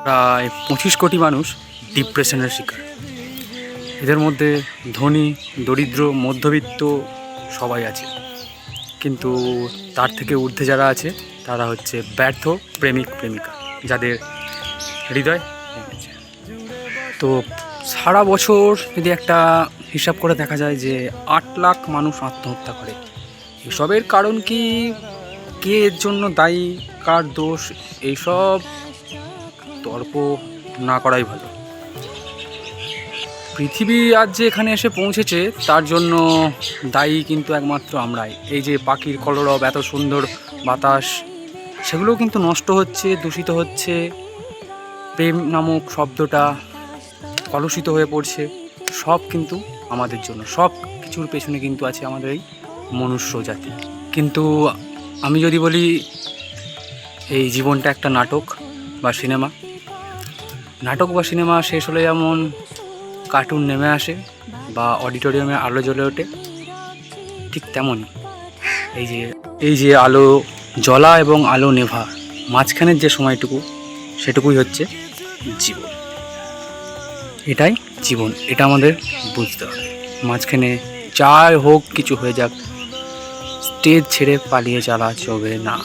প্রায় 25 কোটি মানুষ ডিপ্রেশনের শিকার। এদের মধ্যে ধনী, দরিদ্র, মধ্যবিত্ত সবাই আছে, কিন্তু তার থেকে ঊর্ধ্বে যারা আছে তারা হচ্ছে ব্যর্থ প্রেমিক প্রেমিকা, যাদের হৃদয় ভেঙেছে। তো সারা বছর যদি একটা হিসাব করে দেখা যায় যে 8 লাখ মানুষ আত্মহত্যা করে। এসবের কারণ কি, কে এর জন্য দায়ী, কার দোষ, এইসব তর্ক না করাই ভালো। পৃথিবী আজ যে এখানে এসে পৌঁছেছে তার জন্য দায়ী কিন্তু একমাত্র আমরাই। এই যে পাখির কলরব, এত সুন্দর বাতাস, সেগুলোও কিন্তু নষ্ট হচ্ছে, দূষিত হচ্ছে। প্রেম নামক শব্দটা কলুষিত হয়ে পড়ছে। সব কিন্তু আমাদের জন্য, সব কিছুর পেছনে কিন্তু আছে আমাদের এই মনুষ্য জাতি। কিন্তু আমি যদি বলি এই জীবনটা একটা নাটক বা সিনেমা, নাটক বা সিনেমা শেষ হলে যেমন কার্টুন নেমে আসে বা অডিটোরিয়ামে আলো জ্বলে ওঠে, ঠিক তেমনই এই যে আলো জ্বলা এবং আলো নেভা, মাঝখানের যে সময়টুকু, সেটুকুই হচ্ছে জীবন। এটাই জীবন, এটা আমাদের বুঝতে হবে। মাঝখানে যাই হোক, কিছু হয়ে যাক, স্টেজ ছেড়ে পালিয়ে যাওয়া চলবে না।